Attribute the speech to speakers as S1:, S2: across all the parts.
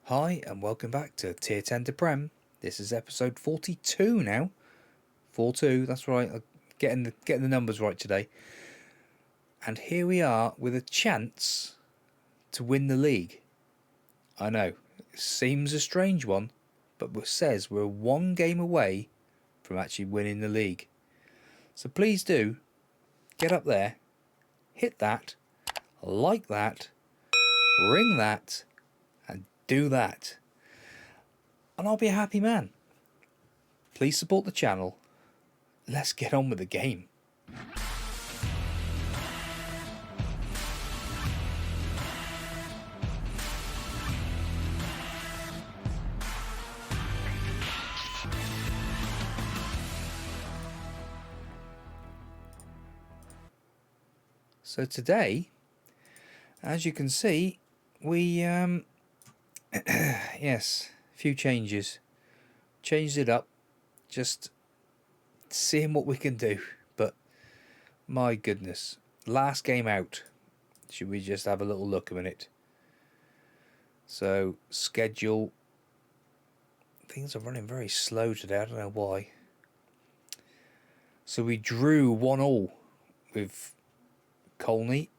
S1: Hi and welcome back to Tier 10 to Prem. This is episode 42 now. 42, that's right. I'm getting the numbers right today. And here we are with a chance to win the league. I know, it seems a strange one, but it says we're one game away from actually winning the league. So please do get up there, hit that, like that, ring that, and do that. And I'll be a happy man. Please support the channel. Let's get on with the game. So today, as you can see, we yes, a few changes. Changed it up, just seeing what we can do. But my goodness, last game out. Should we just have a little look a minute? So schedule. Things are running very slow today. I don't know why. So we drew 1-1 with Colney,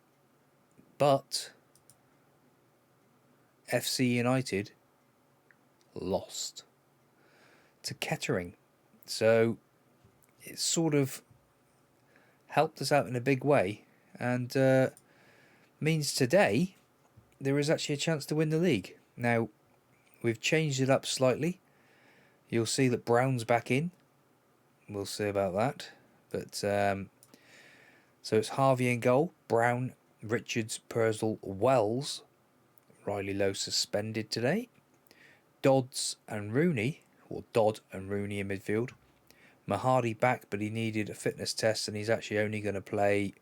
S1: but FC Utd lost to Kettering. So it sort of helped us out in a big way, and means today there is actually a chance to win the league. Now, we've changed it up slightly. You'll see that Brown's back in. We'll see about that. But so it's Harvey in goal, Brown, Richards, Purcell, Wells. Riley Lowe suspended today. Dodds and Rooney, or Dodd and Rooney in midfield. Mahadi back, but he needed a fitness test, and he's actually only going to play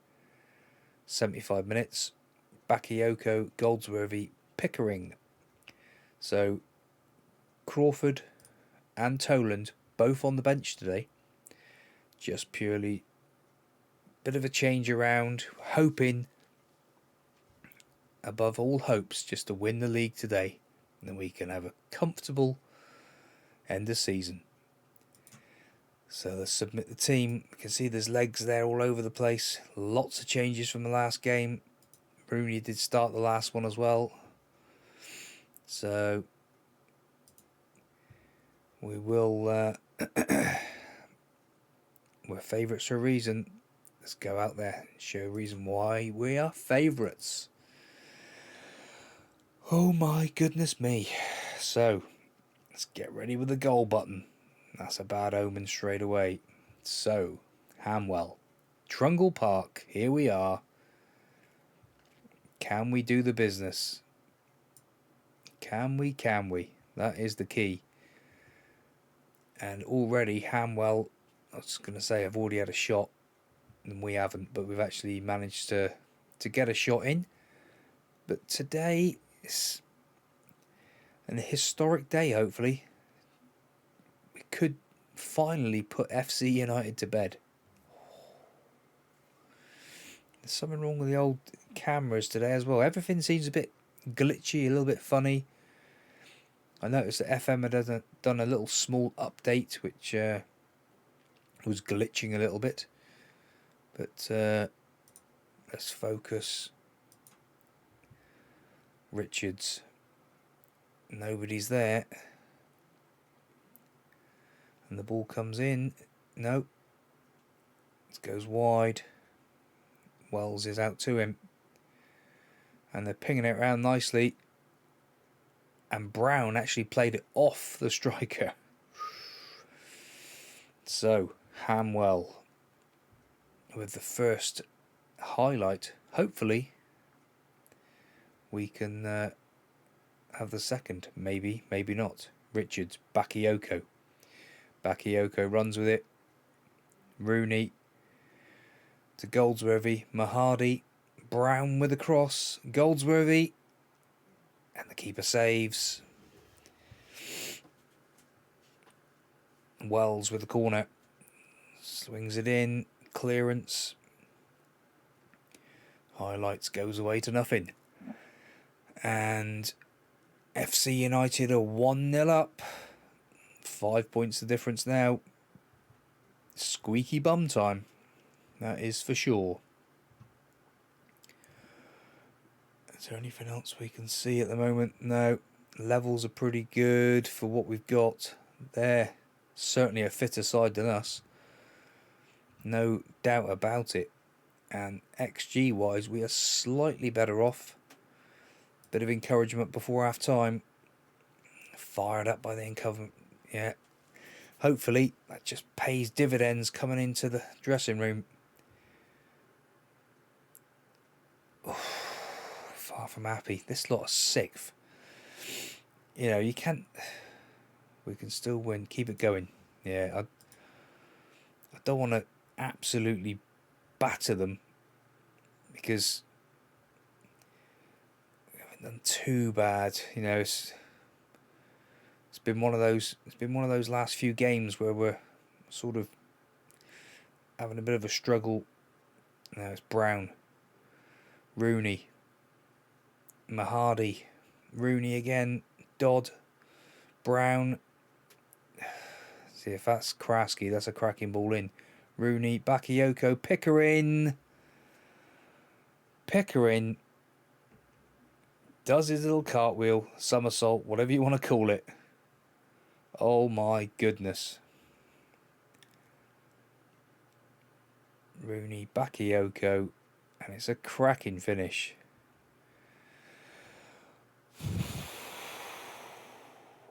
S1: 75 minutes. Bakayoko, Goldsworthy, Pickering. So Crawford and Toland both on the bench today. Just purely bit of a change around, hoping above all hopes just to win the league today, and then we can have a comfortable end of season. So let's submit the team. You can see there's legs there all over the place. Lots of changes from the last game. Rooney did start the last one as well. So we will we're favourites for a reason. Let's go out there and show a reason why we are favourites. Oh my goodness me. So let's get ready with the goal button. That's a bad omen straight away. So Hamwell, Trungle Park, here we are. Can we do the business? Can we? That is the key. And already Hamwell, I was going to say I've already had a shot, and we haven't, but we've actually managed to get a shot in. But today is an historic day, hopefully. We could finally put FC Utd to bed. There's something wrong with the old cameras today as well. Everything seems a bit glitchy, a little bit funny. I noticed that FM had done a little small update which was glitching a little bit. But let's focus. Richards. Nobody's there. And the ball comes in. No. It goes wide. Wells is out to him. And they're pinging it around nicely. And Brown actually played it off the striker. So, Hamwell with the first highlight. Hopefully, we can have the second. Maybe, maybe not. Richards, Bakayoko. Bakayoko runs with it. Rooney to Goldsworthy. Mahadi. Brown with a cross. Goldsworthy. And the keeper saves. Wells with the corner. Swings it in. Clearance. Highlights goes away to nothing. And FC United are 1-0 up. 5 points the difference now. Squeaky bum time. That is for sure. Is there anything else we can see at the moment? No. Levels are pretty good for what we've got. They're certainly a fitter side than us. No doubt about it. And XG wise, we are slightly better off. Bit of encouragement before half time. Fired up by the incumbent. Yeah. Hopefully that just pays dividends coming into the dressing room. Far from happy. This lot are sixth. You know, you can't. We can still win. Keep it going. Yeah, I don't want to absolutely batter them because we haven't done too bad. You know, it's been one of those. It's been one of those last few games where we're sort of having a bit of a struggle. Now it's Brown, Rooney, Mahadi, Rooney again, Dodd, Brown. See if that's Kraski, that's a cracking ball in. Rooney, Bakayoko, Pickering does his little cartwheel, somersault, whatever you want to call it. Oh my goodness. Rooney, Bakayoko, and it's a cracking finish.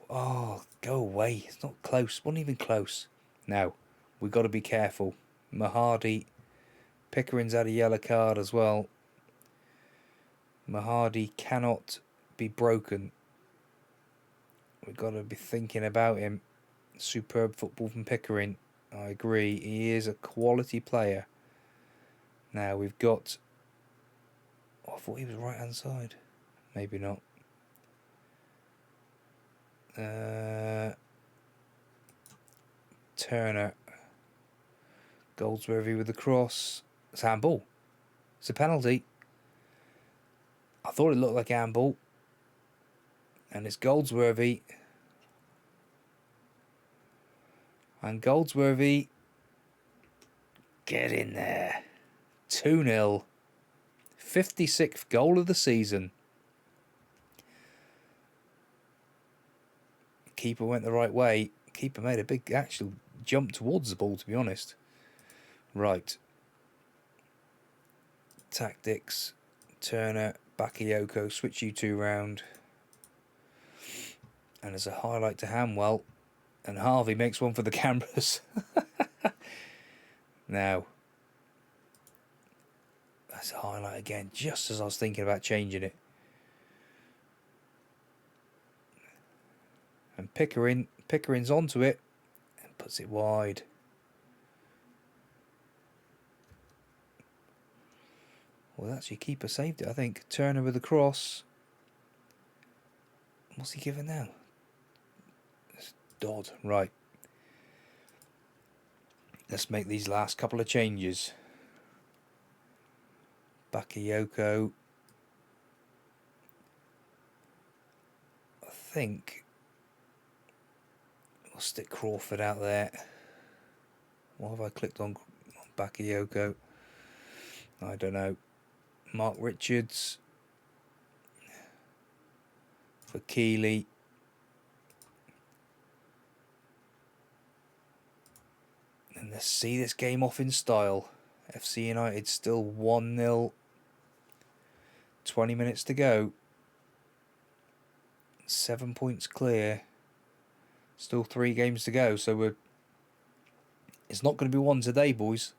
S1: Oh, go away. It's not close. Wasn't even close. Now, we've got to be careful. Mahadi. Pickering's had a yellow card as well. Mahadi cannot be broken. We've got to be thinking about him. Superb football from Pickering. I agree. He is a quality player. Now, we've got... Oh, I thought he was right-hand side. Maybe not. Turner, Goldsworthy with the cross. It's handball. It's a penalty. I thought it looked like handball, and it's Goldsworthy. And Goldsworthy, get in there. 2-0. 56th goal of the season. Keeper went the right way. Keeper made a big actual jump towards the ball, to be honest. Right. Tactics. Turner, Bakayoko, switch you two round. And as a highlight to Hamwell. And Harvey makes one for the cameras. Now. That's a highlight again, just as I was thinking about changing it. And Pickering's onto it and puts it wide. Well, that's your keeper saved it, I think. Turner with the cross. What's he given now? It's Dodd, right. Let's make these last couple of changes. Bakayoko. I think we'll stick Crawford out there. What have I clicked on Bakayoko? I don't know. Mark Richards for Keeley. And let's see this game off in style. FC United still 1-0. 20 minutes to go. 7 points clear. Still 3 games to go, so it's not going to be one today, boys.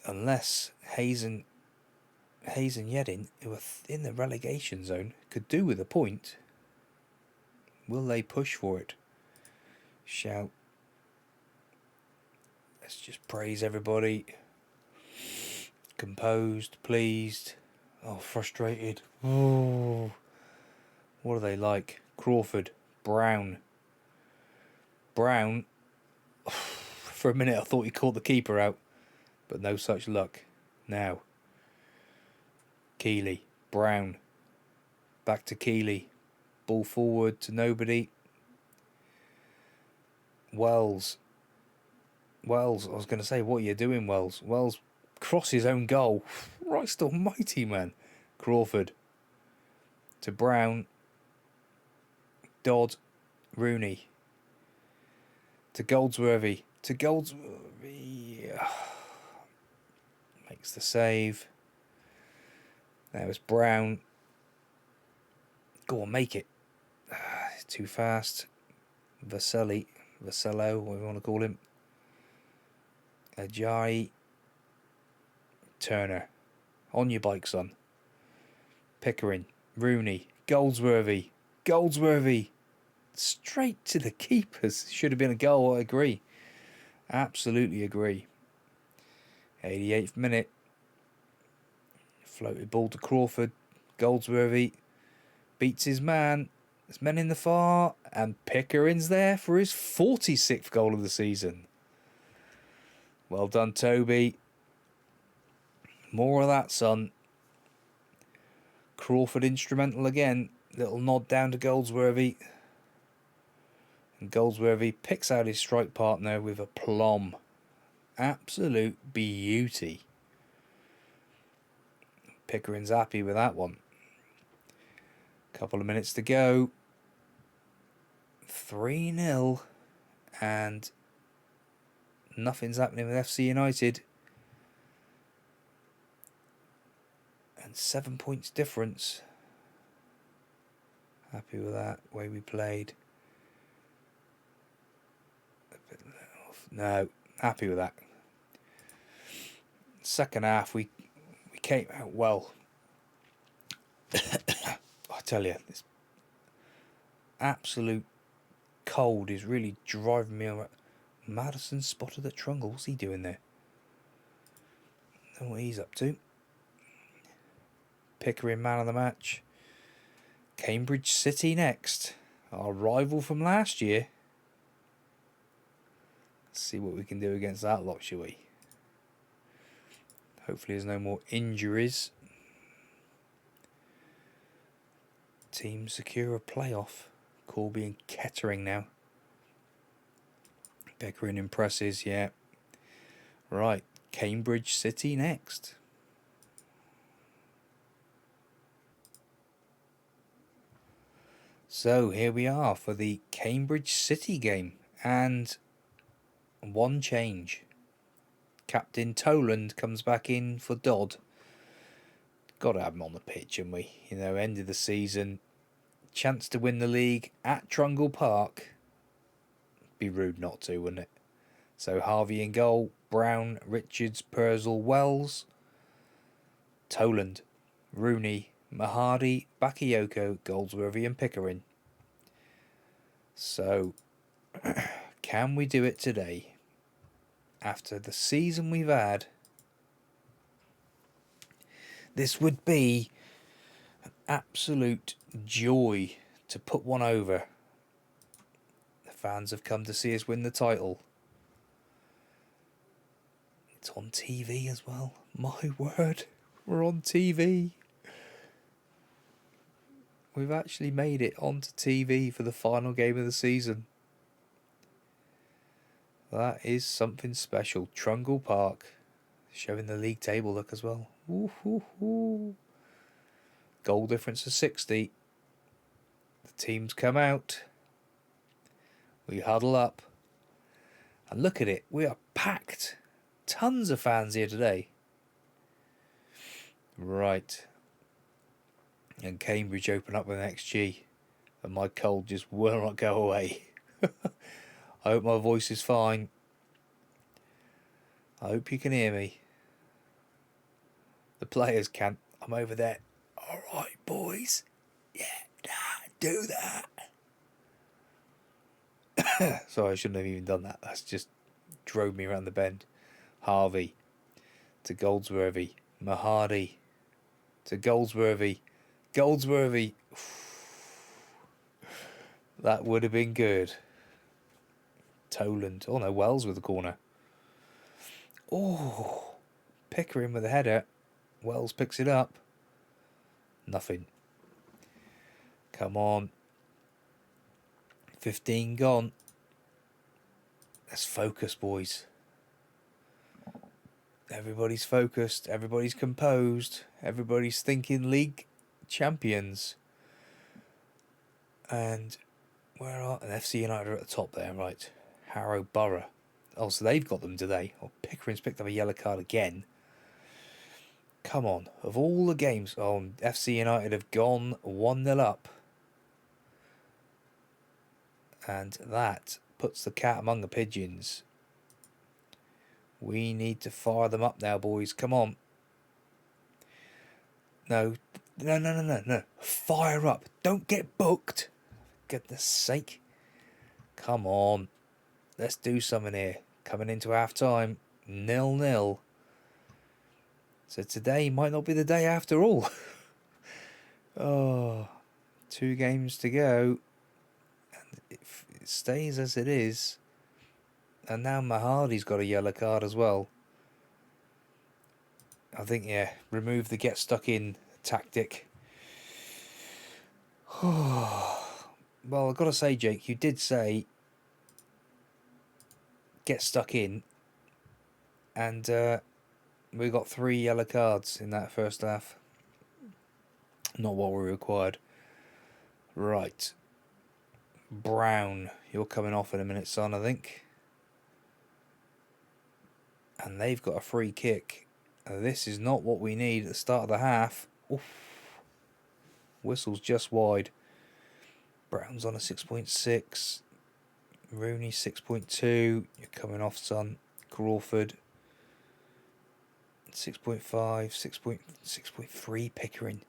S1: Unless Hayes and Yedin, who are in the relegation zone, could do with a point. Will they push for it? Shout. Let's just praise everybody. Composed, pleased. Oh, frustrated. Oh, what are they like? Crawford, Brown. For a minute I thought he caught the keeper out, but no such luck. Now, Keeley, Brown. Back to Keeley. Ball forward to nobody. Wells. I was going to say, what are you doing, Wells? Wells cross his own goal. Christ almighty, man. Crawford. To Brown. Dodd. Rooney. To Goldsworthy. Makes the save. There was Brown. Go on, make it. Too fast. Vasello, what you want to call him. Ajayi. Turner. On your bike, son. Pickering. Rooney. Goldsworthy. Straight to the keepers. Should have been a goal, I agree. Absolutely agree. 88th minute. Floated ball to Crawford. Goldsworthy beats his man. There's men in the far. And Pickering's there for his 46th goal of the season. Well done, Toby. More of that, son. Crawford instrumental again. Little nod down to Goldsworthy. And Goldsworthy picks out his strike partner with a plum. Absolute beauty. Pickering's happy with that one. Couple of minutes to go. 3-0. And nothing's happening with FC United. And 7 points difference. Happy with that way we played. A bit off. No, happy with that. Second half we came out well. I tell you, this absolute cold is really driving me over. Madison spotted the Trungle. What's he doing there? Don't know what he's up to. Pickering man of the match. Cambridge City next. Our rival from last year. Let's see what we can do against that lot, shall we? Hopefully there's no more injuries. Team secure a playoff. Corby and Kettering now. Pickering impresses, yeah. Right, Cambridge City next. So here we are for the Cambridge City game. And one change. Captain Toland comes back in for Dodd. Got to have him on the pitch, haven't we? You know, end of the season. Chance to win the league at Trungle Park. Be rude not to, wouldn't it? So Harvey in goal. Brown, Richards, Purcell, Wells. Toland, Rooney, Mahadi, Bakayoko, Goldsworthy and Pickering. So, can we do it today? After the season we've had, this would be an absolute joy to put one over. The fans have come to see us win the title. It's on TV as well. My word, we're on TV. We've actually made it onto TV for the final game of the season. That is something special. Trungle Park. Showing the league table look as well. Ooh, ooh, ooh. Goal difference of 60. The teams come out. We huddle up. And look at it. We are packed. Tons of fans here today. Right. And Cambridge open up with an XG. And my cold just will not go away. I hope my voice is fine. I hope you can hear me. The players can't. I'm over there. Alright, boys. Yeah, do that. Sorry, I shouldn't have even done that. That's just drove me around the bend. Harvey. To Goldsworthy. Mahadi. To Goldsworthy. Goldsworthy. That would have been good. Toland. Oh no, Wells with the corner. Oh, Pickering with a header. Wells picks it up. Nothing. Come on. 15 gone. Let's focus, boys. Everybody's focused. Everybody's composed. Everybody's thinking league champions. And where are... And FC United are at the top there, right. Harrow Borough. Oh, so they've got them today. Oh, Pickering's picked up a yellow card again. Come on. Of all the games... Oh, FC United have gone 1-0 up. And that puts the cat among the pigeons. We need to fire them up now, boys. Come on. No. Fire up. Don't get booked. For goodness sake. Come on. Let's do something here. Coming into half time. 0-0. So today might not be the day after all. Oh. 2 games to go. And if it stays as it is. And now Mahadi's got a yellow card as well. I think, yeah, remove the get stuck in tactic. Well, I've got to say, Jake, you did say get stuck in. And we got 3 yellow cards in that first half. Not what we required. Right. Brown, you're coming off in a minute, son, I think. And they've got a free kick. This is not what we need at the start of the half. Oof. Whistle's just wide. Brown's on a 6.6. Rooney 6.2. You're coming off, son. Crawford 6.5. 6.3. Pickering.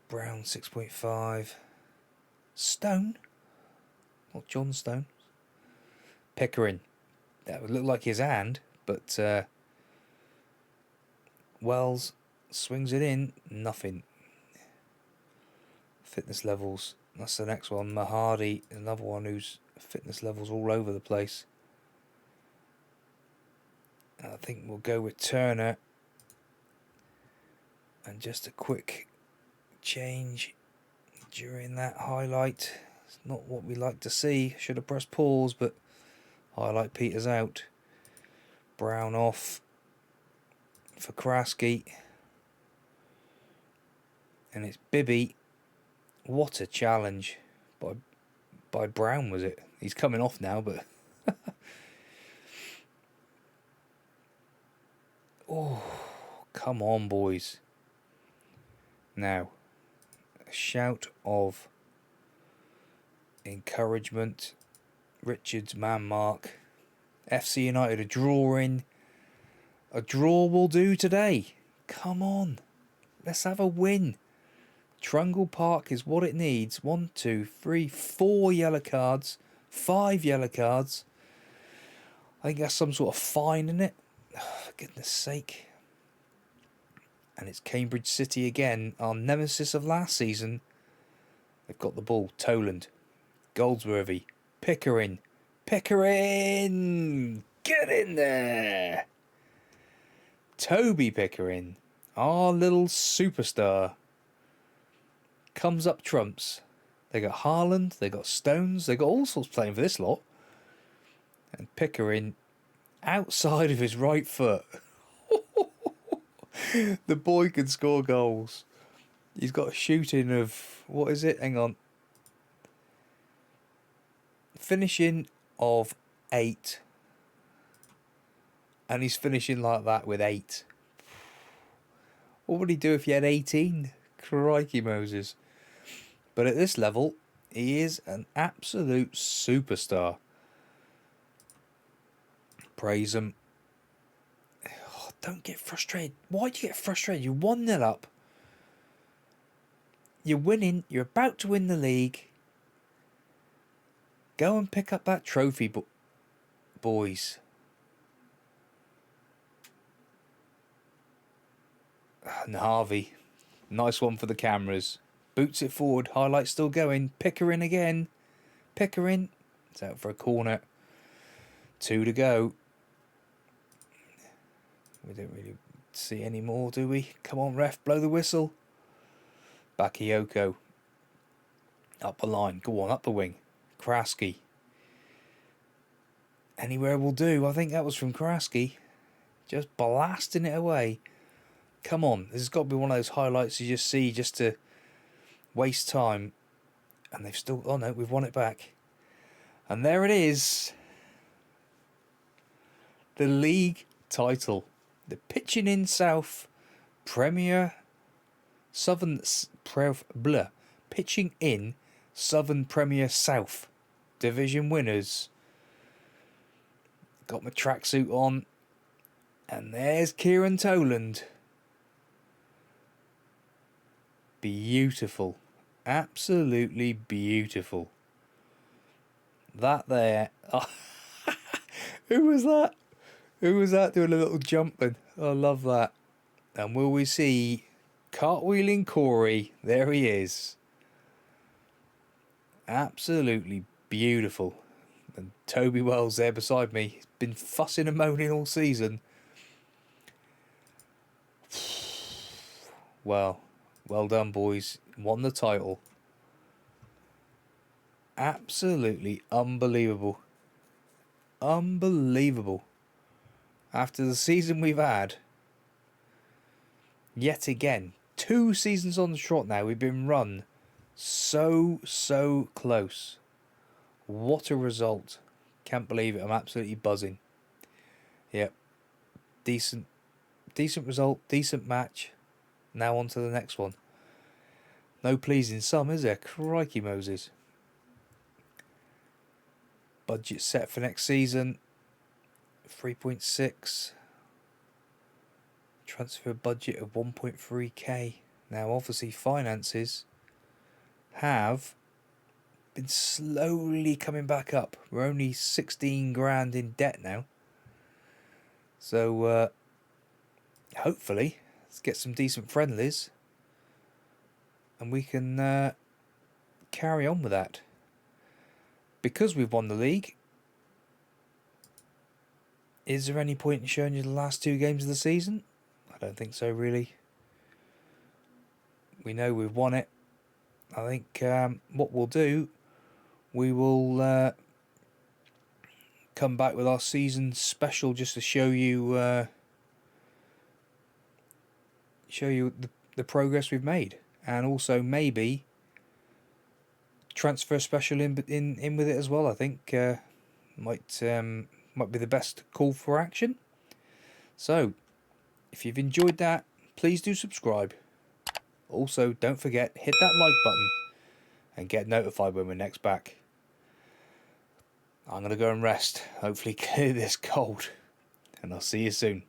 S1: Brown 6.5. Stone. Not John Stone. Pickering. That would look like his hand, but Wells swings it in. Nothing. Fitness levels. That's the next one. Mahadi, another one whose fitness levels all over the place. I think we'll go with Turner. And just a quick change during that highlight. It's not what we like to see. Should have pressed pause, but highlight peters out. Brown off for Kraski. And it's Bibby. What a challenge by Brown, was it? He's coming off now, but oh, come on, boys. Now, a shout of encouragement. Richards man mark. FC United are drawing. A draw will do today. Come on. Let's have a win. Trungle Park is what it needs. 1, 2, 3, 4 yellow cards. 5 yellow cards. I think that's some sort of fine in it. Oh, for goodness sake. And it's Cambridge City again. Our nemesis of last season. They've got the ball. Toland. Goldsworthy. Pickering. Pickering! Get in there! Toby Pickering. Our little superstar. Comes up trumps. They got Haaland. They got Stones. They got all sorts playing for this lot. And Pickering outside of his right foot. The boy can score goals. He's got a shooting of... What is it? Hang on. Finishing of 8. And he's finishing like that with 8. What would he do if he had 18? Crikey Moses. But at this level, he is an absolute superstar. Praise him. Oh, don't get frustrated. Why do you get frustrated? You're 1-0 up. You're winning. You're about to win the league. Go and pick up that trophy, boys. And Harvey. Nice one for the cameras. Boots it forward. Highlight still going. Pickering again. Pickering. It's out for a corner. 2 to go. We don't really see any more, do we? Come on, ref. Blow the whistle. Bakayoko. Up the line. Go on, up the wing. Kraski. Anywhere will do. I think that was from Kraski. Just blasting it away. Come on. This has got to be one of those highlights you just see just to waste time. And they've still... Oh no, we've won it back. And there it is. The league title. The Pitching in South Premier... Pitching in Southern Premier South Division winners. Got my tracksuit on. And there's Kieran Toland. Beautiful. Absolutely beautiful. That there. Oh, who was that? Who was that doing a little jumping? I love that. And will we see cartwheeling Corey? There he is. Absolutely beautiful. And Toby Wells there beside me. He's been fussing and moaning all season. Well done, boys. Won the title. Absolutely unbelievable. Unbelievable. After the season we've had, yet again, 2 seasons on the trot now, we've been run so close. What a result. Can't believe it. I'm absolutely buzzing. Yep. Decent result, decent match. Now on to the next one. No pleasing sum, is there? Crikey Moses. Budget set for next season. 3.6. Transfer budget of 1.3k. Now obviously finances have been slowly coming back up. We're only 16 grand in debt now. So hopefully let's get some decent friendlies and we can carry on with that. Because we've won the league, is there any point in showing you the last 2 games of the season? I don't think so, really. We know we've won it. I think what we'll do, we will come back with our season special just to show you the progress we've made, and also maybe transfer special in with it as well. I think might be the best call for action. So if you've enjoyed that, please do subscribe. Also, don't forget, hit that like button and get notified when we're next back. I'm going to go and rest, hopefully clear this cold, and I'll see you soon.